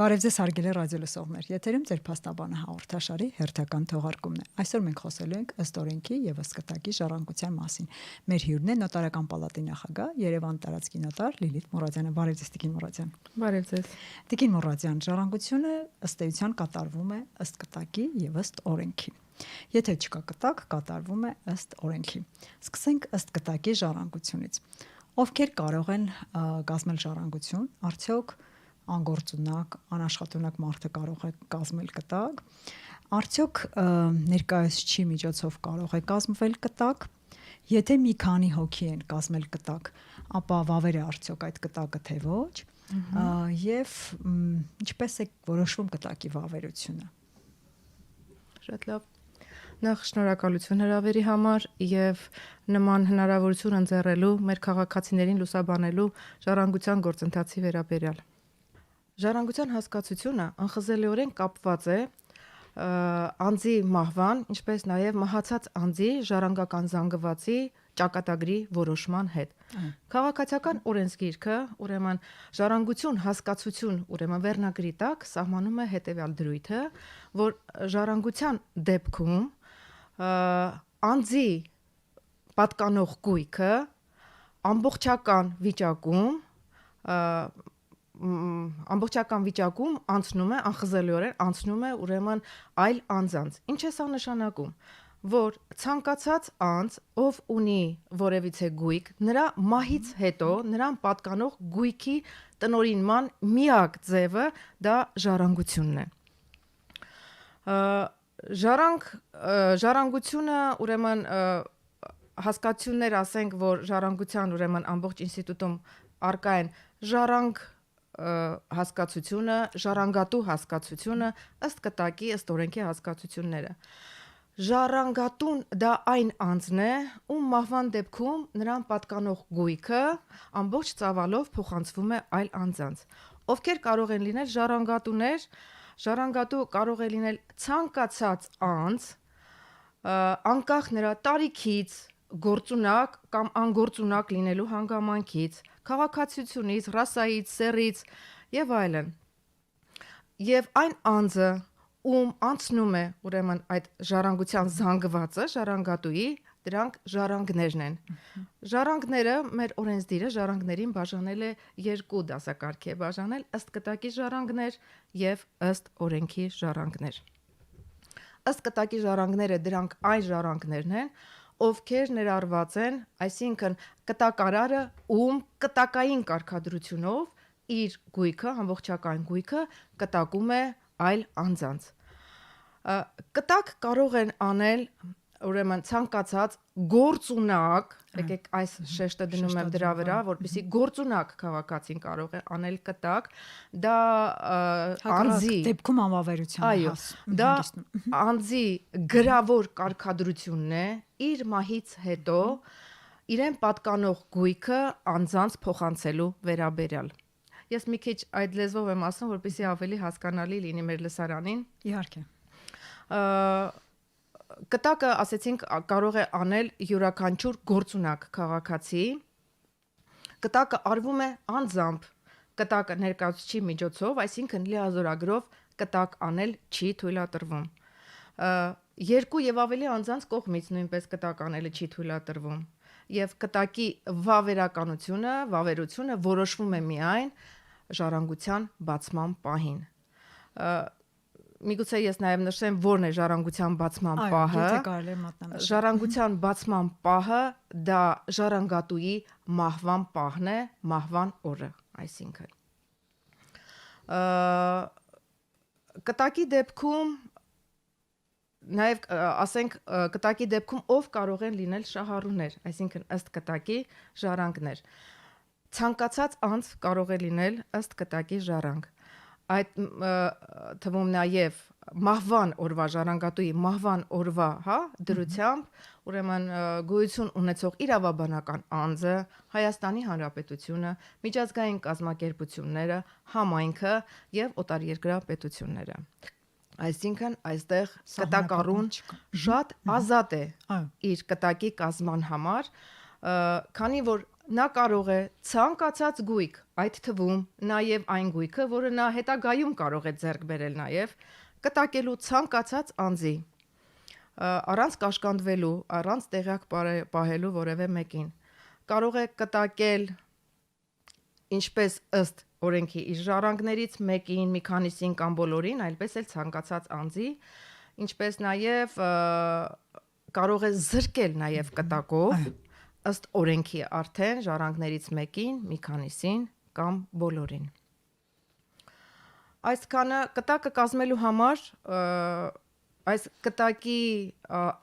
Բարև ձեզ հարգելի ռադիոլսողներ, եթերում ձեր փաստաբանը հաղորդաշարի հերթական թողարկումն է։ Այսօր մենք խոսելու ենք ըստ օրենքի եւ ըստ կտակի ժառանգության մասին։ Մեր հյուրն է նոտարական պալատի նախագահ Երևան տարածքի նոտար Լիլիթ Մուրադյանը։ Բարև ձեզ, Տիկին Մուրադյան։ Բարև ձեզ։ Տիկին Մուրադյան, ժառանգությունը ըստ էության կատարվում է ըստ կտակի եւ ըստ օրենքի։ Եթե չկա կտակ, կատարվում է ըստ օրենքի։ Սկսենք ըստ կտակի ժառանգությունից։ Ովքեր կարող են կազմել ժառանգություն, արդյոք անգործունակ, անաշխատունակ մարդը կարող է կազմել կտակ, արդյոք ներկայացուցիչի միջոցով կարող է կազմվել կտակ, եթե մի քանի հոգի են կազմել կտակ, ապա վավեր է արդյոք այդ կտակը թե ոչ, եւ ինչպես է որոշվում կտակի վավերությունը։ Շատ լավ։ Նախ շնորհակալություն հրավերի համար եւ նման հնարավորություն ընձեռելու մեր քաղաքացիներին լուսաբանելու ժառանգության գործընթացի վերաբերյալ։ Ժառանգության հասկացությունը անխզելիորեն կապված է անձի մահվան, ինչպես նաև մահացած անձի ժառանգական զանգվածի ճակատագրի որոշման հետ։ Քաղաքացիական օրենսգիրքը, ուրեմն ժառանգություն հասկացություն, ուրեմն վերնագրի տակ սահմանում է հետևյալ դրույթը, որ ժառանգության դեպքում անձի պատկանող գույքը ամբողջական վիճակում անցնում է, անխզելիորեն անցնում է ուրեմն այլ անձանց։ Ինչ է սա նշանակում, որ ցանկացած անձ, ով ունի որևիցե գույք, նրա մահից հետո նրան պատկանող գույքի տնօրինման միակ ձևը դա ժառանգությունն է։ Ժառանգությունը ուրեմն հասկացություններ ասենք, որ ժառանգության ուրեմն ամբողջ ինստիտուտում արկա են հասկացությունը, ժառանգատու հասկացությունը, ըստ կտակի, ըստ օրենքի հասկացությունները։ Ժառանգատուն դա այն անձն է, ում մահվան դեպքում նրան պատկանող գույքը ամբողջ ծավալով փոխանցվում է այլ անձանց։ Ովքեր կարող են լինել ժառանգատուներ, ժառանգատու կարող է լինել ցանկացած անձ, անկախ նրա տարիքից, գործունակ կամ անգործունակ լինելու հանգամանքից, քաղաքացիությունից, ռասայից, սեռից եւ այլն։ Եվ այն անձը, ում անցնում է ուրեմն այդ ժառանգության զանգվածը, ժառանգատուի, դրանք ժառանգներն են։ Ժառանգները մեր օրենսդիրը ժառանգներին բաժանել է երկու դասակարգի է բաժանել ըստ կտակի ժառանգներ եւ ըստ օրենքի ժառանգներ։ Ըստ կտակի ժառանգները դրանք այն ժառանգներն են, ովքեր ներառված են, այսինքն կտակարարը, ում կտակային կարգադրությունով իր գույքը, ամբողջական գույքը կտակում է այլ անձանց։ Կտակ կարող են անել ուրեմն ցանկացած գործունակ, եկեք այս շեշտը դնում եմ դրա վրա, որպեսզի գործունակ քաղաքացին կարող է անել կտակ, դա անձի դեպքում անվավերության այո, դա անձի գրավոր կարգադրությունն է իր մահից հետո իրեն պատկանող գույքը անձանց փոխանցելու վերաբերյալ։ Ես մի քիչ այդ լեզվով եմ ասում, որպեսզի ավելի հասկանալի լինի մեր լսարանին։ Իհարկե։ Կտակը, ասեցինք, կարող է անել յուրաքանչյուր գործունակ քաղաքացի։ Կտակը արվում է անձամբ կտակը ներկայացուցիչի միջոցով, այսինքն լիազորագրով կտակ անել չի թույլատրվում։ Երկու եւ ավելի անձանց կողմից նույնպես կտակ անելը չի թույլատրվում։ Եվ կտակի վավերությունը որոշվում է միայն ժառանգության բացման պահին։ Միգուցե ես նաև նշեմ, որն է ժառանգության բացման պահը։ Ժառանգության բացման պահը դա ժառանգատուի մահվան պահն է, մահվան օրը, այսինքն։ Կտակի դեպքում նաև ասենք կտակի դեպքում ով կարող են լինել շահառուներ, այսինքն ըստ կտակի ժառանգներ։ Ցանկացած անձ կարող է լինել ըստ կտակի ժառանգ։ Այդ թվում նաև մահվան օրվա ժառանգատուի մահվան օրվա, դրությամբ, ուրեմն գոյություն ունեցող իրավաբանական անձը, Հայաստանի Հանրապետությունը, միջազգային կազմակերպությունները, համայնքը եւ օտարերկրյա պետությունները։ Այսինքն այստեղ կտակառուն շատ ազատ է իր կտակի կազման համար, քանի որ նա կարող է ցանկացած գույք, այդ թվում նաև այն գույքը, որը նա հետագայում կարող է ձեռք բերել նաև, կտակելու ցանկացած անձի առանց կաշկանդվելու, առանց տեղյակ պահելու որևէ մեկին։ Կարող է կտակել ինչպես ըստ օրենքի իր ժառանգներից մեկին, մի քանիսին կամ բոլորին, այլպես էլ ցանկացած անձի, ինչպես նաև կարող է զրկել նաև կտակով ըստ օրենքի արդեն ժառանգներից մեկին, մի քանիսին կամ բոլորին։ Այսքանը կտակը կազմելու համար այս կտակի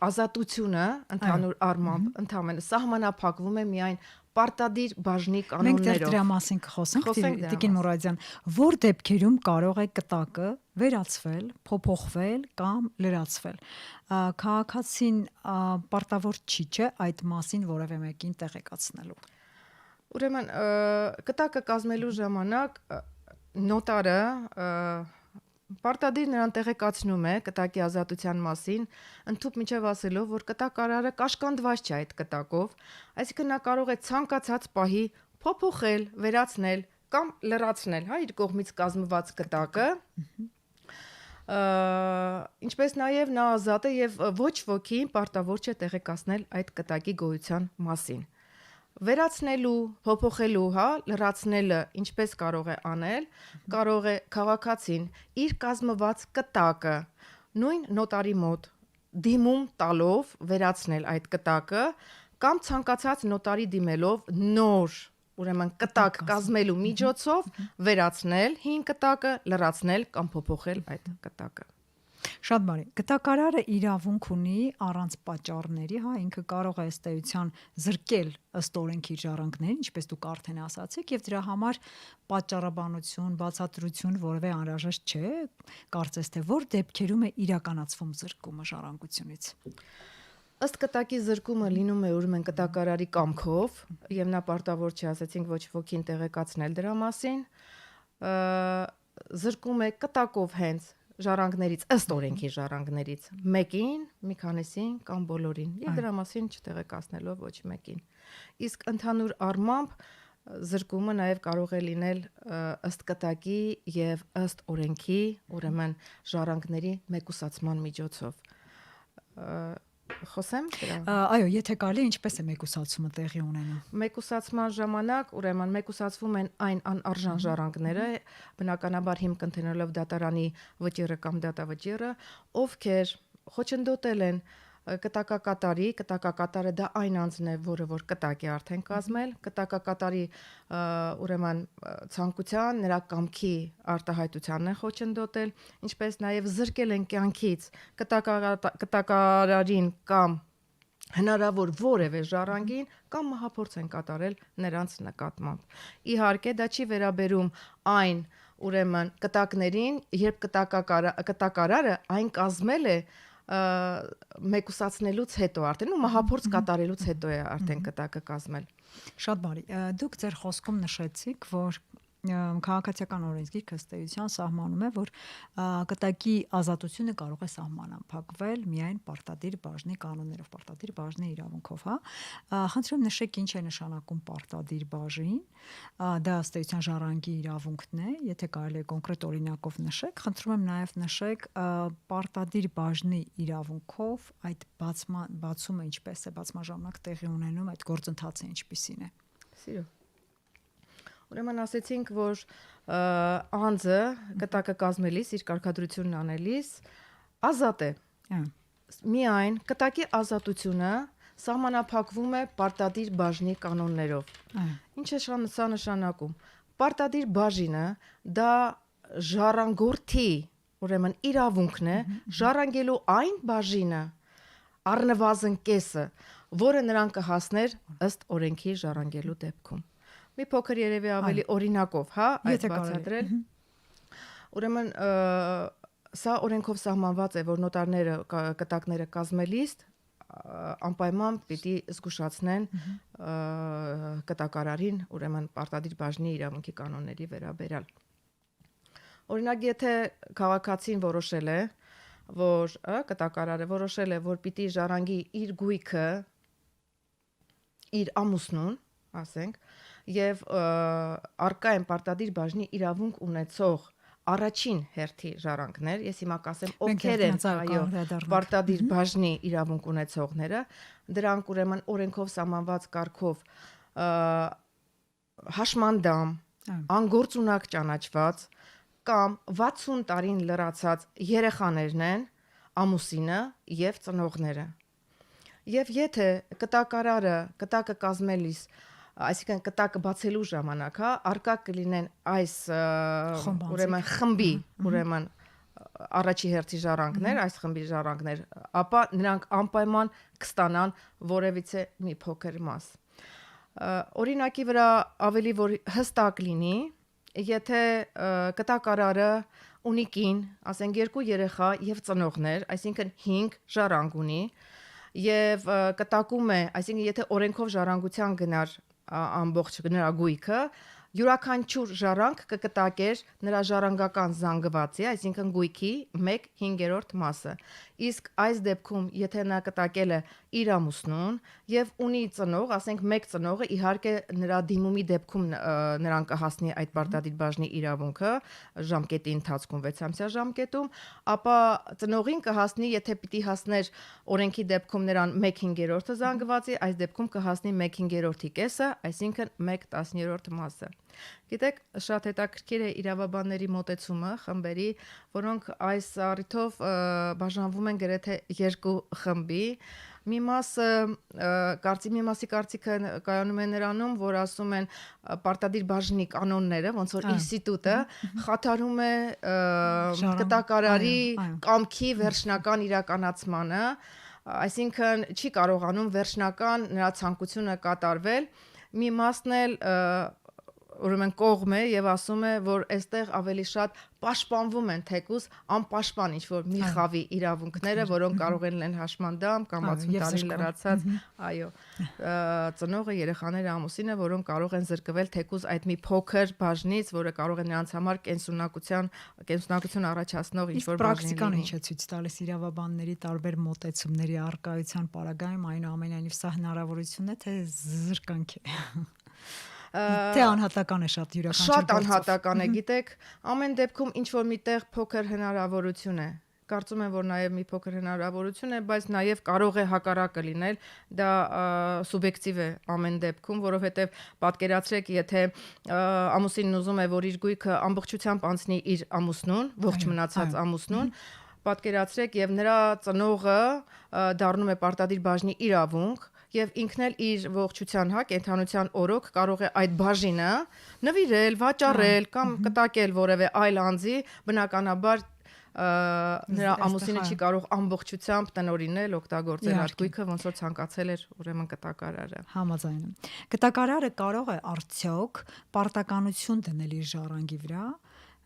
ազատությունը ընդհանուր առմամբ ընդհանրապես սահմանափակվում է միայն պարտադիր բաժնի Մենք կանոններով։ դրա մասին կխոսենք, Խոսենք դրա Տիկին Մուրադյան, որ դեպքերում կարող է կտակը վերացվել, փոփոխվել կամ լրացվել։ Քաղաքացին պարտավոր չի չէ այդ մասին որևէ մեկին տեղեկացնելու։ Ուրեմն կտակը կազմելու ժամանակ նոտարը պարտադիր նրան տեղեկացնում է կտակի ազատության մասին, ընդհուպ միջև ասելով, որ կտակարարը կաշկանդված չէ այդ կտակով, այսինքն նա կարող է ցանկացած պահի փոփոխել, վերացնել կամ լրացնել, իր կողմից կազմված կտակը, ինչպես նաև նա ազատ է եւ ոչ ոքի պարտավոր չէ տեղեկացնել այդ կտակի գոյության մասին։ Վերացնելու, փոփոխելու, լրացնելը ինչպես կարող է անել, կարող է քաղաքացին իր կազմված կտակը նույն նոտարի մոտ դիմում տալով վերացնել այդ կտակը կամ ցանկացած նոտարի դիմելով նոր, ուրեմն կտակ կազմելու միջոցով վերացնել հին կտակը, լրացնել կամ փոփոխել այդ կտակը։ Շատ բարի։ Կտակարարը իրավունք ունի առանց պատճառների, ինքը կարող է ըստ էության զրկել ըստ օրենքի ժառանգներին, ինչպես դուք արդեն ասացիք, եւ դրա համար պատճառաբանություն, բացատրություն որևէ անհրաժեշտ չէ, կարծես թե որ դեպքերում է իրականացվում զրկումը ժառանգությունից։ Ըստ կտակի զրկումը լինում է ուրեմն կտակարարի կամքով, եւ նա պարտավոր չի, ասացինք, ոչ ոքին տեղեկացնել դրա մասին, զրկում է կտակով հենց ժառանգներից ըստ օրենքի ժառանգներից մեկին, մի քանիսին կամ բոլորին եւ դրա մասին չտեղեկացնելով ոչ մեկին։ Իսկ ընդհանուր առմամբ զրկումը նաև կարող է լինել ըստ կտակի եւ ըստ օրենքի, ուրեմն ժառանգների մեկուսացման միջոցով։ Խոսեմ դրա։ Այո, եթե կարելի, ինչպես է մեկուսացումը տեղի ունենում։ Մեկուսացման ժամանակ, ուրեմն մեկուսացվում են այն անարժան ժառանգները, բնականաբար հիմք ընտրելով դատարանի վճիռը կամ դատավճիռը, ովքեր խոչընդոտել են կտակակատարը դա այն անձն է, որը որ կտակ է արդեն կազմել, կտակակատարի ուրեմն ցանկության, նրա կամքի արտահայտությանն է խոչընդոտել, ինչպես նաև զրկել են կյանքից կտակարարին կամ հնարավոր որևէ ժառանգին կամ մահափորձ են կատարել նրանց նկատմամբ։ Իհարկե դա չի վերաբերում այն ուրեմն կտակներին, երբ կտակարարը այն կազմել է մեկուսացնելուց հետո արդեն ու մահափորձ կատարելուց հետո է արդեն կտակը կազմել։ Շատ բարի։ Դուք ձեր խոսքում նշեցիք, որ քաղաքացիական օրենսգիրքը ըստ էության սահմանում է, որ կտակի ազատությունը կարող է սահմանափակվել միայն պարտադիր բաժնի կանոններով, պարտադիր բաժնի իրավունքով, Խնդրում նշեք ինչ է նշանակում պարտադիր բաժին, դա ըստ էության ժառանգի իրավունքն է, եթե կարելի է կոնկրետ օրինակով նշեք, խնդրում եմ նաև նշեք պարտադիր բաժնի իրավունքով այդ բացումը ինչպես է, բացման ժամանակ տեղի ունենում, այդ գործընթացը ինչպիսին է։ Սիրո։ Ուրեմն ասեցինք, որ անձը կտակը կազմելիս, իր կարգադրությունն անելիս ազատ է։ Միայն կտակի ազատությունը սահմանափակվում է պարտադիր բաժնի կանոններով։ Ինչ է սա նշանակում։ Պարտադիր բաժինը դա ժառանգորդի, ուրեմն իրավունքն է ժառանգելու այն բաժինը առնվազն կեսը, որը նրան կհասներ ըստ օրենքի ժառանգելու դեպքում։ Մի փոքր երևի ավելի օրինակով, այդ բացատրել։ Ուրեմն սա օրենքով սահմանված է, որ նոտարները կտակները կազմելիս անպայման պիտի զգուշացնեն կտակարարին, ուրեմն պարտադիր բաժնի իրավունքի կանոնների վերաբերյալ։ Օրինակ, եթե քաղաքացին որոշել է, որ կտակարարը որոշել է, որ պիտի ժառանգի իր գույքը իր ամուսնուն, ասենք, եւ արկա են պարտադիր բաժնի իրավունք ունեցող առաջին հերթի ժառանգներ, ես հիմա կասեմ ովքեր են, այո, պարտադիր բաժնի իրավունք ունեցողները, դրանք ուրեմն օրենքով սահմանված կարգով հաշմանդամ, անգործունակ ճանաչված կամ 60 տարին լրացած երեխաներն են, ամուսինը եւ ծնողները։ Եվ եթե կտակը կազմելիս, այսինքն կտակը բացելու ժամանակ, արկա կլինեն այս ուրեմն խմբի, ուրեմն առաջի հերթի ժառանգներ, այս խմբի ժառանգներ, ապա նրանք անպայման կստանան որևիցե մի փոքր մաս։ Օրինակի վրա ավելի որ հստակ լինի, եթե կտակարարը ունի կին, ասենք 2 երեխա եւ ծնողներ, այսինքն 5 ժառանգ ունի, եւ կտակում է, այսինքն եթե օրենքով ժառանգության գնար ամբողջ նրա գույքը, յուրաքանչյուր ժառանգ կկտակեր նրա ժառանգական զանգվածի, այսինքն գույքի 1/5 մասը։ Իսկ այս դեպքում, եթե նա կտակել է իր ամուսնուն եւ ունի ծնող, ասենք 1 ծնողը, իհարկե նրա դիմումի դեպքում նրան կհասնի այդ պարտադիր բաժնի իրավունքը ժամկետի ընթացքում 6-ամսյա ժամկետում, ապա ծնողին կհասնի, եթե պիտի հասներ օրենքի դեպքում նրան 1/5 զանգվածի, այս դեպքում կհասնի 1/5-ի կեսը, այսինքն 1/10 մասը։ Գիտեք, շատ հետաքրքիր է իրավաբանների մոտեցումը խմբերի, որոնք այս առիթով բաժանվում են գրեթե 2 խմբի։ Մի մասի կարծիքը կայանում է նրանում, որ ասում են պարտադիր բաժնի կանոնները, ոնց որ ինստիտուտը խաթարում է կտակարարի կամքի վերջնական իրականացմանը, այսինքն չի կարողանում վերջնական նրա ցանկությունը կատարվել։ Մի մասն էլ ուրեմն կողմ է եւ ասում է, որ այստեղ ավելի շատ պաշտպանվում են թեկուզ անպաշտպան ինչ-որ մի խավի իրավունքները, որոնք կարող են լինել հաշմանդամ կամ 60 տարի լրացած, այո, ծնողը, երեխաները, ամուսինը, որոնք կարող են զրկվել թեկուզ այդ մի փոքր բաժնից, որը կարող է նրանց համար կենսունակություն առաջացնող ինչ-որ բաժին լինի։ Պրակտիկան ինչ է ցույց տալիս իրավաբանների տարբեր մոտեցումների առկայության պարագայում, այնուամենայնիվ սա հնարավորություն է, թե զրկանք է։ Թե անհատական է շատ յուրաքանչյուր շատ անհատական է, գիտեք, ամեն դեպքում ինչ որ միտեղ փոքր հնարավորություն է, կարծում եմ որ նաև մի փոքր հնարավորություն է, բայց նաև կարող է հակառակը լինել, դա սուբյեկտիվ է ամեն դեպքում, որովհետև պատկերացրեք, եթե ամուսինն ուզում է որ իր գույքը ամբողջությամբ անցնի իր ամուսնուն, ողջ մնացած ամուսնուն, պատկերացրեք եւ նրա ծնողը դառնում է պարտադիր բաժնի իրավունք եւ ինքն էլ իր ողջության կենթանության օրոք կարող է այդ բաժինը նվիրել, վաճառել կամ կտակել որևէ այլ անձի, բնականաբար նրա ամուսինը չի կարող ամբողջությամբ տնօրինել, օգտագործել այդ գույքը, ոնց որ ցանկացել էր ուրեմն կտակարարը։ Համաձայն եմ։ Կտակարարը կարող է արդյոք պարտականություն դնել իր ժառանգի վրա,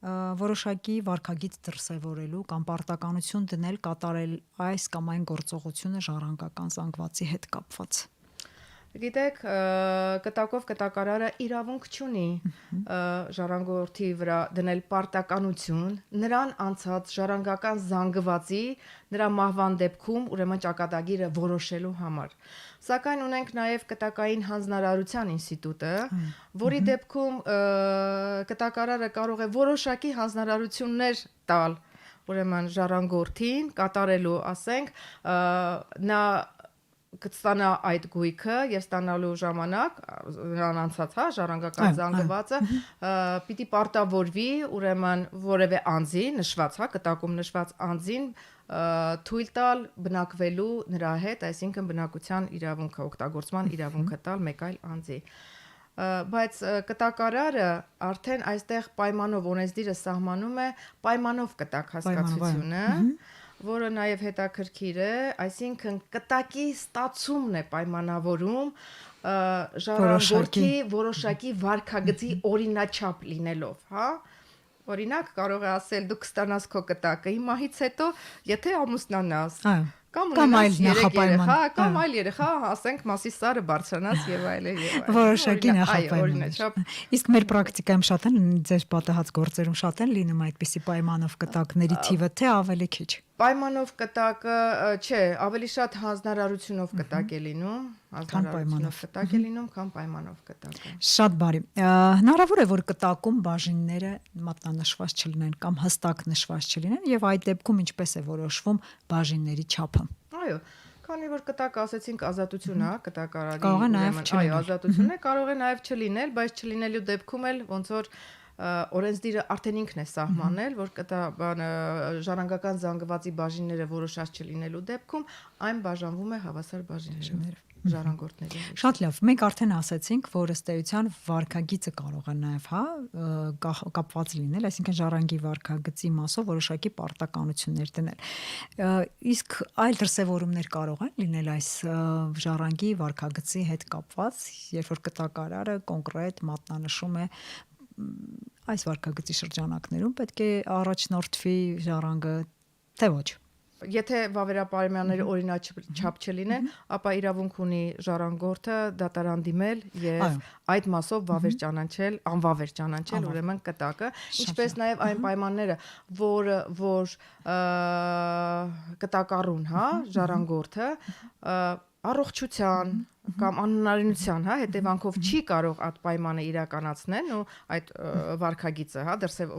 որոշակի վարքագիծ դրսևորելու կամ պարտականություն դնել կատարել այս կամ այն գործողությունը ժառանգական զանգվածի հետ կապված։ Գիտեք, կտակով կտակարարը իրավունք չունի ժառանգորդի վրա դնել պարտականություն, նրան անցած ժառանգական զանգվածի նրա մահվան դեպքում ուրեմն ճակատագիրը որոշելու համար։ Սակայն ունենք նաև կտակային հանձնարարության ինստիտուտը, որի դեպքում կտակարարը կարող է որոշակի հանձնարարություններ տալ ուրեմն ժառանգորդին կատարելու, ասենք, նա կստանա այդ գույքը եւ ստանալու ժամանակ նրան անցած ժառանգական զանգվածը պիտի պարտավորվի ուրեմն որևէ անձի նշված կտակում նշված անձին թույլ տալ բնակվելու նրա հետ, այսինքն բնակության իրավունքը օգտագործման իրավունքը տալ մեկ այլ անձի։ Բայց կտակարարը արդեն այստեղ պայմանով օրենսդիրը սահմանում է պայմանով կտակ հասկացությունը, որը նաև հետաքրքիր է, այսինքն կտակի ստացումն է պայմանավորում ժառանգորդի որոշակի վարքագծի օրինաչափ լինելով, Օրինակ կարող է ասել դու կստանաս քո կտակը իմ մահից հետո, եթե ամուսնանաս, կամ այլ նախապայման, կամ այլ երեխա, ասենք մասի սարը բարձրանաս եւ այլն եւ այլն։ Որոշակի նախապայման։ Իսկ մեր պրակտիկայում շատ են, ձեր պատահած գործերում շատ են լինում այդպիսի պայմանով կտակների թիվը, թե ավելի քիչ։ Պայմանով կտակը չէ, ավելի շատ հանձնարարությունով կտակ է լինում, հանձնարարությունով կտակ է լինում, քան պայմանով կտակը։ Շատ բարի։ Հնարավոր է որ կտակում բաժինները մատնանշված չլինեն կամ հստակ նշված չլինեն եւ այդ դեպքում ինչպես է որոշվում բաժինների չափը։ Այո, քանի որ կտակ ասեցինք ազատություն է, կտակարարի Կարող է նաև չլինել։ այո, ազատություն է, կարող է նաև չլինել, բայց չլինելու դեպքում էլ ոնց որ օրենսդիրը արդեն ինքն է սահմանել, որ կտա ժառանգական զանգվածի բաժինները որոշած չլինելու դեպքում այն բաժանվում է հավասար բաժիններով ժառանգորդների։ Շատ լավ, մենք արդեն ասացինք, որ ըստ էության վարքագիծը կարող է նաև, կապված լինել, այսինքն ժառանգի վարքագծի մասով որոշակի պարտականություններ դնել։ Իսկ այլ դրսևորումներ կարող են լինել այս ժառանգի վարքագծի հետ կապված, երբ որ կտակարարը կոնկրետ մատնանշում է այս վարքագծի շրջանակներում պետք է առաջնորդվի ժառանգը, թե ոչ։ Եթե վավերապարմանները օրինաչափ չլինեն, ապա իրավունք ունի ժառանգորդը դատարան դիմել եւ այդ մասով վավեր ճանաչել, անվավեր ճանաչել ուրեմն կտակը, ինչպես նաեւ այն պայմանները, որ կտակառուն, ժառանգորդը առողջության կամ անհնարինության, հետևանքով չի կարող այդ պայմանը իրականացնել ու այդ վարքագիծը,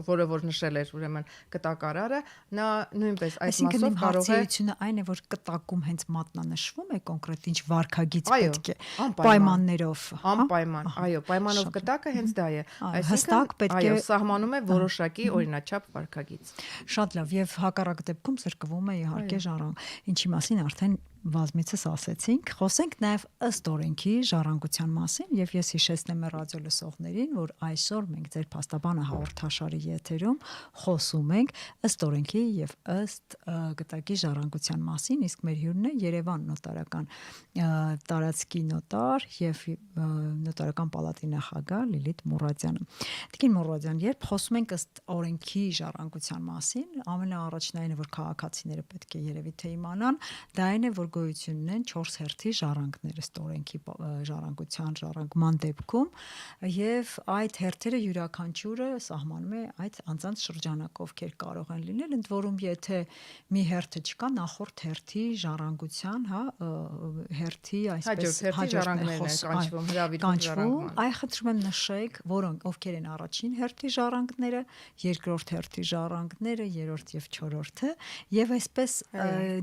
որը որ նշել էր ուրեմն կտակարարը, նա նույնպես այդ մասով կարող է հարցերությունը այն է, որ կտակում հենց մատնանշվում է կոնկրետ ինչ վարքագիծ այո, պետք է պայմաններով, անպայման, այո, պայմանով կտակը հենց դա է, հստակ պետք է այո, սահմանում է որոշակի օրինաչափ վարքագիծ։ Շատ լավ, եւ հակառակ դեպքում զրկվում է իհարկե ժառանգ, ինչի մասին արդեն բազմիցս ասեցինք, խոսենք նաև ըստ օրենքի ժառանգության մասին եւ ես հիշեցնեմ ռադիո լսողներին, որ այսօր մենք ձեր փաստաբանը հաղորդաշարի եթերում խոսում ենք ըստ օրենքի եւ ըստ գտակի ժառանգության մասին, իսկ մեր հյուրն է Երևան նոտարական տարածքի նոտար եւ նոտարական պալատի նախագահ Լիլիթ Մուրադյանը։ Տիկին Մուրադյան, երբ խոսում ենք ըստ օրենքի ժառանգության մասին, ամենաառաջնայինը որ քաղաքացիները պետք է երևի թե իմանան, դա այն է, որ գոյություն ունեն 4 հերթի ժառանգներ ըստ օրենքի ժառանգության ժառանգման դեպքում եւ այդ հերթերը յուրաքանչյուրը սահմանում է այդ անձանց շրջանակով ովքեր կարող են լինել, ընդ որում եթե մի հերթը չկա, նախորդ հերթի ժառանգության, հերթի այսպես ժառանգներն են կանչվում, հրավիրվում ժառանգման։ Այ խնդրում եմ նշեք, որոնք ովքեր են առաջին հերթի ժառանգները, երկրորդ հերթի ժառանգները, երրորդ եւ չորրորդը եւ այսպես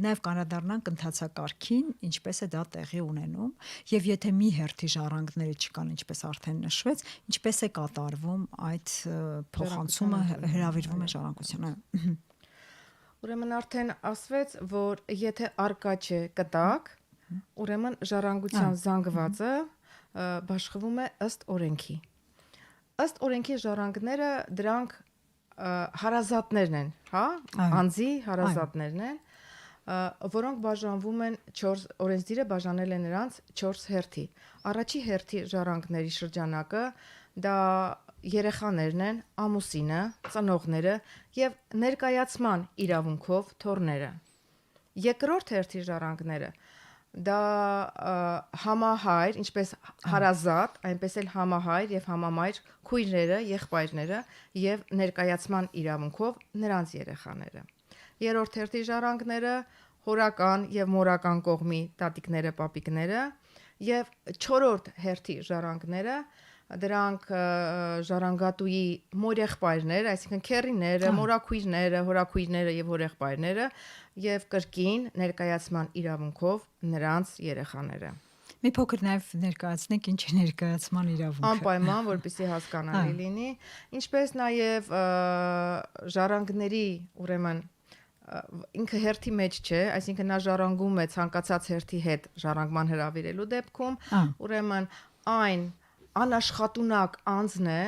նաեւ կանադառնանք ընթացակարգին, ինչպես է դա տեղի ունենում եւ եթե մի հերթի ժառանգները չկան, ինչպես արդեն նշվեց, ինչպես է կատարվում այդ փոխանցումը, հրավիրվում է ժառանգությանը։ Ուրեմն արդեն ասվեց, որ եթե արկա չէ կտակ, ուրեմն ժառանգության զանգվածը բաշխվում է ըստ օրենքի։ Ըստ օրենքի ժառանգները դրանք հարազատներն են, անձի հարազատներն են, որոնք բաժանվում են 4 օրենսդիրը բաժանել է նրանց 4 հերթի։ Առաջի հերթի ժառանգների շրջանակը դա երեխաներն են, ամուսինը, ծնողները եւ ներկայացման իրավունքով թոռները։ Երկրորդ հերթի ժառանգները դա համահայր, ինչպես հարազատ, այնպես էլ համահայր եւ համամայր քույրերը, եղբայրները եւ ներկայացման իրավունքով նրանց երեխաները։ Երրորդ հերթի ժառանգները հորական եւ մորական կողմի տատիկները, պապիկները եւ չորրորդ հերթի ժառանգները դրանք ժառանգատուի մորեղբայրներ, այսինքն քեռիները, մորաքույրները, հորաքույրները եւ հորեղբայրները եւ կրկին ներկայացման իրավունքով նրանց երեխաները։ Մի փոքր նաև ներկայացնենք ինչ է ներկայացման իրավունքը։ Անպայման, որպեսզի հասկանալի լինի, ինչպես նաև ժառանգների, ուրեմն ինքը հերթի մեջ չէ, այսինքն նա ժառանգում է ցանկացած հերթի հետ ժառանգման հրավիրելու դեպքում, ուրեմն այն անաշխատունակ անձն է,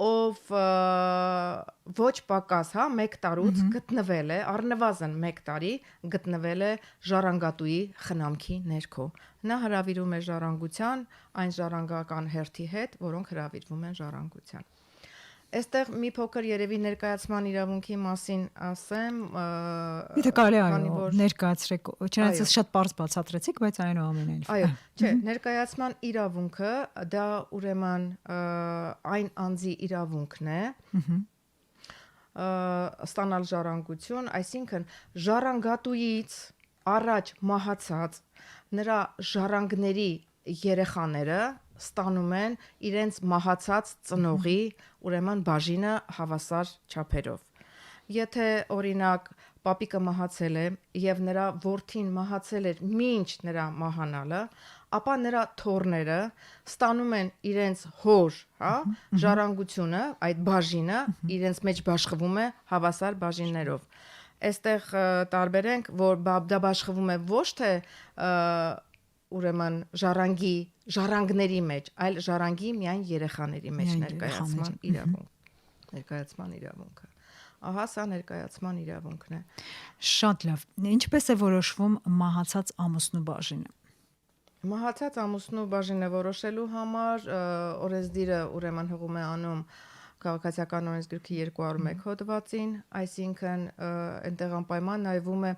ով ոչ պակաս, 1 տարուց գտնվել է, առնվազն 1 տարի գտնվել է ժառանգատուի խնամքի ներքո։ Նա հրավիրում է ժառանգության այն ժառանգական հերթի հետ, որոնք հրավիրվում են ժառանգության։ Այստեղ մի փոքր երևի ներկայացման իրավունքի մասին ասեմ, Եթե կարելի այո, ներկայացրեք, չնայած շատ པարզ բացատրեցիք, բայց այնուամենայնիվ։ Այո, չէ, ներկայացման իրավունքը դա ուրեմն այն անձի իրավունքն է, ստանալ ժառանգություն, այսինքն ժառանգատուից առաջ մահացած նրա ժառանգների երեխաները ստանում են իրենց մահացած ծնողի ուրեմն բաժինը հավասար չափերով։ Եթե օրինակ պապիկը մահացել է եւ նրա որդին մահացել էր մինչ նրա մահանալը, ապա նրա թոռները ստանում են իրենց հոր, հա, ժառանգությունը, այդ բաժինը իրենց մեջ բաշխվում է հավասար բաժիններով։ Այստեղ տարբերենք, որ դա բաշխվում է ոչ թե ուրեմն ժառանգների մեջ, այլ ժառանգի միայն երեխաների մեջ ներկայացման իրավունքը։ Ահա սա ներկայացման իրավունքն է։ Շատ լավ։ Ինչպես է որոշվում մահացած ամուսնու բաժինը։ Մահացած ամուսնու բաժինը որոշելու համար օրենսդիրը ուրեմն հղում է անում քաղաքացիական օրենսգրքի 201 հոդվածին, այսինքն այնտեղ անպայման նայվում է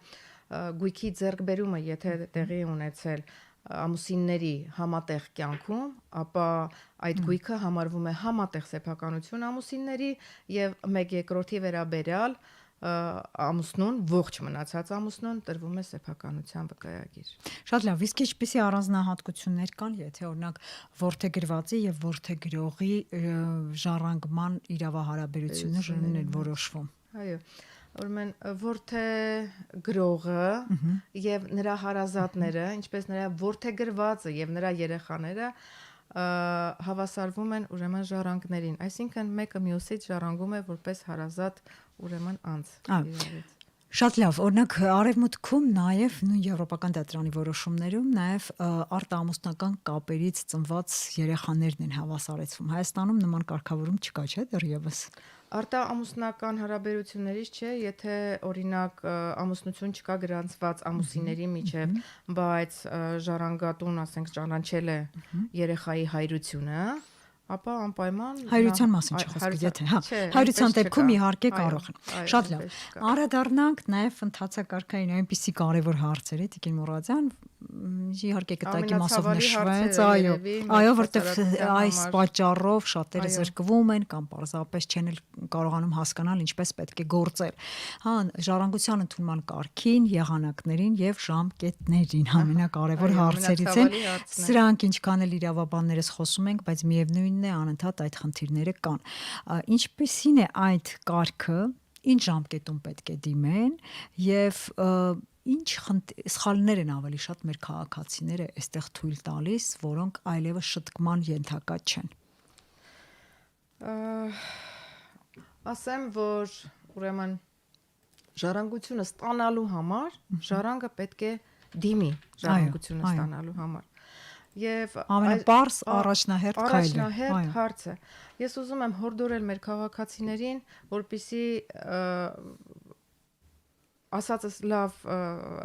գույքի ձեռքբերումը, եթե տեղի ունեցել ամուսինների համատեղ կյանքում, ապա այդ գույքը համարվում է համատեղ սեփականություն ամուսինների եւ 1/2 վերաբերյալ ամուսնուն, ողջ մնացած ամուսնուն տրվում է սեփականության վկայագիր։ Շատ լավ, իսկ ինչպիսի առանձնահատկություններ կան, եթե օրինակ որդեգրվածի եւ որդեգրողի ժառանգման իրավահարաբերությունը որոշվում։ Այո, ուրեմն որդեգրողը եւ նրա հարազատները, ինչպես նրա որդեգրվածը եւ նրա երեխաները հավասարվում են ուրեմն ժառանգներին, այսինքն մեկը մյուսից ժառանգում է որպես հարազատ ուրեմն անձ։ Շատ լավ, օրինակ Արևմուտքում նաև նույն եվրոպական դատարանի որոշումներում նաև արտամուսնական կապերից ծնված երեխաներն են հավասարեցվում։ Հայաստանում նման կարգավորում չկա, չէ՞, դեռևս։ Արտաամուսնական հարաբերություններից չէ, եթե օրինակ ամուսնություն չկա գրանցված ամուսինների միջև, բայց ժառանգատուն, ասենք, ճանաչել է երեխայի հայրությունը, ապա անպայման հայրության մասին չխոսք, եթե հա, հայրության դեպքում իհարկե կարող են։ Շատ լավ։ Անդրադառնանք նաև ընթացակարգային այնպիսի կարևոր հարցերի, Տիկին Մուրադյան, իհարկե կտակի մասով նշվեց, այո, որտեղ այս պատճառով շատերը զրկվում են կամ պարզապես չեն կարողանում հասկանալ ինչպես պետք է գործել։ Հա, ժառանգության ընդունման կարգին, եղանակներին եւ ժամկետներին ամենակարևոր հարցերից են։ Սրանք ինչքան էլ իրավաբաններս խոսում ենք, բայց միևնույն է անընդհատ այդ խնդիրները կան։ Ինչպիսին է այդ կարգը, ինչ ժամկետում պետք է դիմեն եւ ինչ սխալներ են ավելի շատ մեր քաղաքացիները այստեղ թույլ տալիս, որոնք այլևս շտկման ենթակա չեն։ Ասեմ, որ ուրեմն ժառանգությունը ստանալու համար ժառանգը պետք է դիմի ժառանգությունը ստանալու համար։ Եվ ամենապարզ առաջնահերթ հարցը։ Ես ուզում եմ հորդորել մեր քաղաքացիներին, որպեսզի ասածս լավ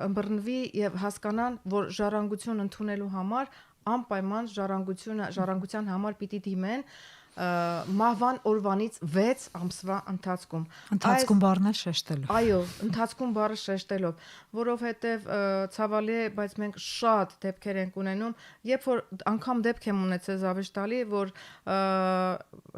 ըմբռնվի եւ հասկանան, որ ժառանգություն ընդունելու համար անպայման ժառանգության համար պիտի դիմեն մահվան օրվանից 6 ամսվա ընթացքում։ Ընթացքում բառն է շեշտելով։ Այո, ընթացքում բառը շեշտելով, որովհետև ցավալի է, բայց մենք շատ դեպքեր ենք ունենում, երբ որ անգամ դեպք եմ ունեցել զավեշտալի, որ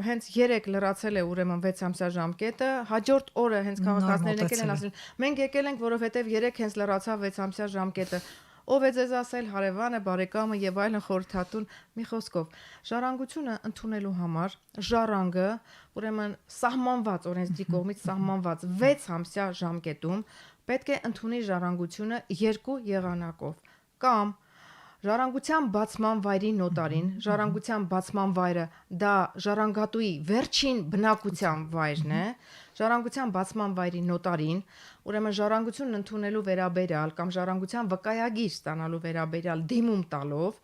հենց 3 լրացել է ուրեմն 6 ամսյա ժամկետը, հաջորդ օրը հենց քաղաքացիներն եկել են ասել, մենք եկել ենք, որովհետև 3 հենց լրացավ 6 ամսյա ժամկետը։ Ով է ձեզ ասել, հարևանը, բարեկամը եւ այլն խորհրդատուն, մի խոսքով ժառանգությունը ընդունելու համար ժառանգը ուրեմն սահմանված օրենսդրի կողմից սահմանված 6 ամսյա ժամկետում պետք է ընդունի ժառանգությունը 2 եղանակով կամ ժառանգության բացման վայրի նոտարին, ժառանգության բացման վայրը դա ժառանգատուի վերջին բնակության վայրն է, ժառանգության բացման վայրի նոտարին, ուրեմն ժառանգությունն ընդունելու վերաբերյալ կամ ժառանգության վկայագիր ստանալու վերաբերյալ դիմում տալով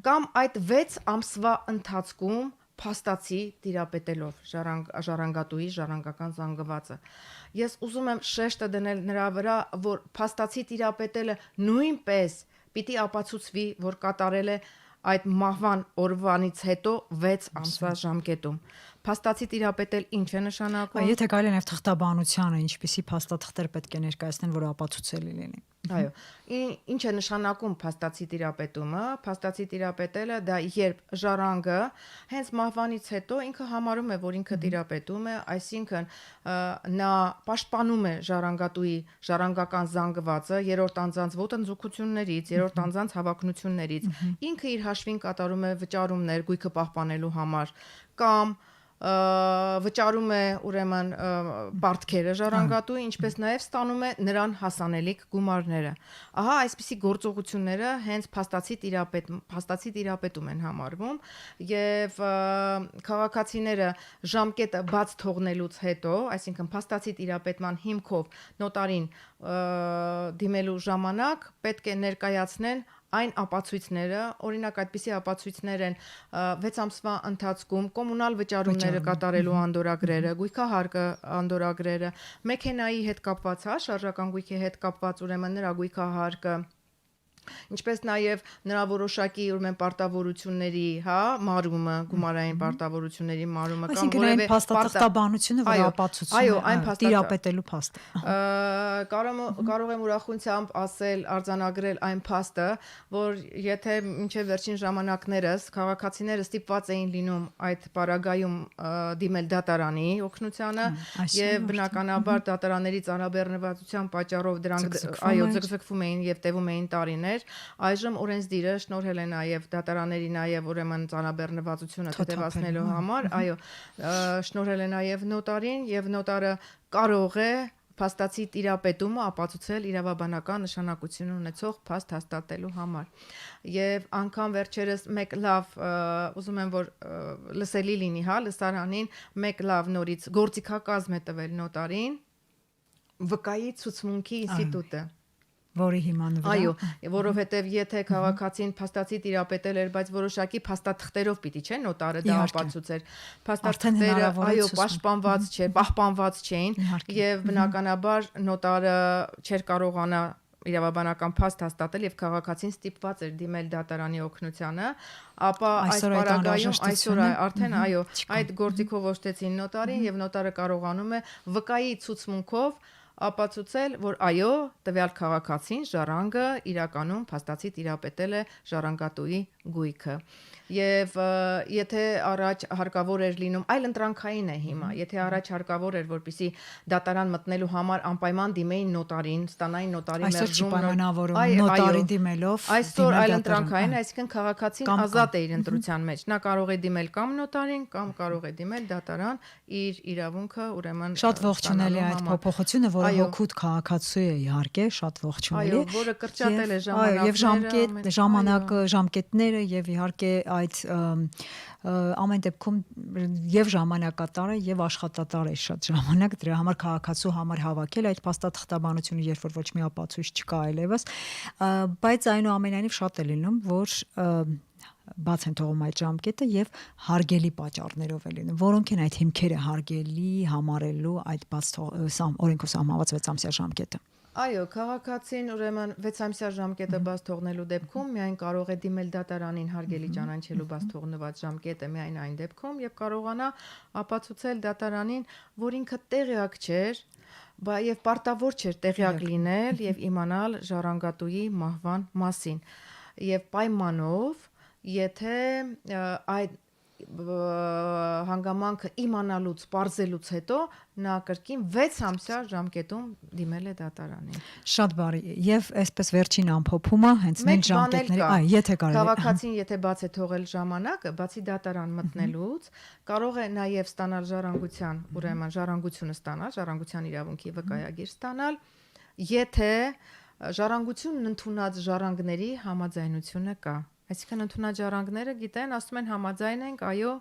կամ այդ 6 ամսվա ընթացքում փաստացի տիրապետելով ժառանգատուի ժառանգական զանգվածը։ Ես ուզում եմ շեշտը դնել նրա վրա, որ փաստացի տիրապետելը նույնպես պիտի ապացուցվի, որ կատարել է այդ մահվան օրվանից հետո 6 ամսվա ժամկետում։ Փաստացի տիրապետել ինչ է նշանակում։ Եթե կարելի է նաև թղթաբանությանը ինչպիսի փաստաթղթեր պետք է ներկայացնեն, որ ապացուցելի լինի։ Այո, ինչ է նշանակում փաստացի տիրապետումը։ Փաստացի տիրապետելը դա երբ ժառանգը հենց մահվանից հետո ինքը համարում է, որ ինքը տիրապետում է, այսինքն նա պաշտպանում է ժառանգատուի ժառանգական զանգվածը երրորդ անձանց ոտնձգություններից, երրորդ անձանց հավակնություններից։ Ինքը իր հաշվին կատարում է վճարումներ գույքը պահպանելու համար կամ վճարում է ուրեմն պարտքերը ժառանգատու, ինչպես նաև ստանում է նրան հասանելիք գումարները։ Ահա այսպիսի գործողությունները հենց փաստացի տիրապետում են համարվում եւ քաղաքացիները ժամկետը բաց թողնելուց հետո, այսինքն փաստացի տիրապետման հիմքով նոտարին դիմելու ժամանակ պետք է ներկայացնեն այն ապացույցները, օրինակ այդպիսի ապացույցներ են 6 ամսվա ընթացքում կոմունալ վճարումները կատարելու անդորագրերը, գույքահարկը անդորագրերը, մեքենայի հետ կապված, շարժական գույքի հետ կապված ուրեմն նրա գույքահարկը, ինչպես նաև նրա որոշակի ուրեմն պարտավորությունների, մարումը, գումարային պարտավորությունների մարումը կամ որևէ փաստաթղթաբանությունը, որ ապացուցում է տիրապետելու փաստը։ Կարող եմ ուրախությամբ ասել, արձանագրել այն փաստը, որ եթե մինչև վերջին ժամանակներս քաղաքացիները ստիպված էին լինում այդ պարագայում դիմել դատարանի օգնությանը եւ բնականաբար դատարանների ծանրաբեռնվածության պատճառով դրանք ձգձգվում էին եւ տևում էին տարիներ։ Այժմ օրենսդիրը շնորհել է նաև դատարանների նաև ուրեմն ծանրաբեռնվածությունը թեթևացնելու համար, շնորհել է նաև նոտարին եւ նոտարը կարող է փաստացի տիրապետումը ապացուցել իրավաբանական նշանակություն ունեցող փաստ հաստատելու համար։ Եվ անգամ վերջերս մեկ լավ ուզում եմ որ լսելի լինի, լսարանին մեկ լավ նորից գործիքակազմ է տվել նոտարին վկայի ցուցմունքի ինստիտուտը, որի հիման վրա։ Այո, որովհետև եթե քաղաքացին փաստացի տիրապետել էր, բայց որոշակի փաստաթղթերով պիտի չէ նոտարը դա ապացուցեր։ Փաստաթղթերը այո, պահպանված չէին եւ բնականաբար նոտարը չէր կարողանա իրավաբանական փաստ հաստատել եւ քաղաքացին ստիպված էր դիմել դատարանի օգնությանը, ապա այս պարագայում այսօր արդեն այո, այդ գործիքով ոչտեցին նոտարին եւ նոտարը կարողանում է վկայի ցուցմունքով ապացուցել, որ այո, տվյալ քաղաքացին ժառանգը իրականում փաստացի տիրապետել է ժառանգատուի գույքը։ Եվ եթե առաջ հարկավոր էր լինում, այլ ընտրանքային է հիմա, եթե առաջ հարկավոր էր, որպեսզի դատարան մտնելու համար անպայման դիմեին նոտարին, ստանային նոտարի մերժում, նոտարին դիմելով, այսօր այլ ընտրանքային, այսինքն քաղաքացին ազատ է իր ընտրության մեջ։ Նա կարող է դիմել կամ նոտարին, կամ կարող է դիմել դատարան իր իրավունքը ուրեմն շատ ողջունելի այդ փոփոխությունը, որը հոգուտ քաղաքացու է իհարկե, շատ ողջունելի։ Այո, որը կրճատել է ժամկետները եւ իհարկե այդ ամեն դեպքում եւ ժամանակատարը եւ աշխատատար է շատ ժամանակ դրա համար քաղաքացու համար հավաքել այդ փաստաթղթաբանությունը, երբ որ ոչ մի ապացույց չկա այլևս, բայց այնուամենայնիվ շատ է լինում, որ բաց են թողում այդ ժամկետը եւ հարգելի պատճառներով է լինում, որոնք են այդ հիմքերը հարգելի համարելու այդ օրենքով սահմանված 6 ամսյա ժամկետը։ Այո, քաղաքացին ուրեմն 6 ամսյա ժամկետը բաց թողնելու դեպքում միայն կարող է դիմել դատարանին հարգելի ճանաչելու բաց թողնված ժամկետը միայն այն դեպքում եւ կարողանա ապացուցել դատարանին, որ ինքը տեղյակ չէր, եւ պարտավոր չէր տեղյակ լինել եւ իմանալ ժառանգատուի մահվան մասին եւ պայմանով, եթե այդ հանգամանքը իմանալուց, պարզելուց հետո նա կրկին 6 ամսյա ժամկետում դիմել է դատարանին։ Շատ բարի։ Եվ այսպես վերջին ամփոփումը հենց մեր ժամկետների, եթե կարելի է։ Քաղաքացին եթե բաց է թողել ժամանակը, բացի դատարան մտնելուց, կարող է նաև ստանալ ժառանգության, ուրեմն ժառանգությունը ստանալ, ժառանգության իրավունքի վկայագիր ստանալ, եթե ժառանգությունն ընդունած ժառանգների համաձայնությունը կա։ Այսինքն ընդունած ժառանգները գիտեն, ասում են համաձայն ենք, այո,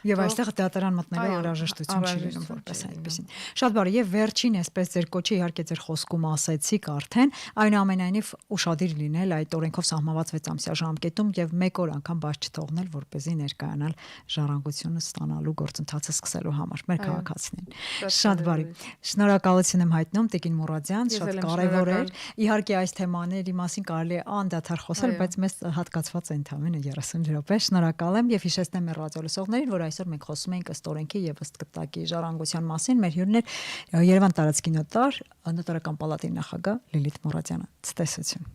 եւ այստեղ դատարան մտնելու անհրաժեշտություն չի լինում որպես այդպեսին։ Շատ բարի, եւ վերջին այսպես ձեր կոչի իհարկե ձեր խոսքում ասեցիք արդեն, այնուամենայնիվ ուշադիր լինել այդ օրենքով սահմանված 6 ամսյա ժամկետում եւ մեկ օր անգամ բաց չթողնել, որպեսզի ներկայանալ ժառանգությունը ստանալու գործընթացը սկսելու համար մեր քաղաքացիներին։ Շատ բարի։ Շնորհակալություն եմ հայտնում Տիկին Մուրադյան, շատ կարեւոր էր։ Իհարկե այս թեմաների մասին կարելի է անդադար խոսել, բայց մեզ հատկացված է ընդամենը 30 րոպե։ Շնորհակալ եմ եւ հիշեցնեմ մեր ռադիոլսողներին, որ այսօր մենք խոսում ենք ըստ օրենքի եւ ըստ կտակի ժառանգության մասին։ Մեր հյուրն է Երևան տարածքի նոտար, նոտարական պալատի նախագահ Լիլիթ Մուրադյանը։ Ցտեսություն։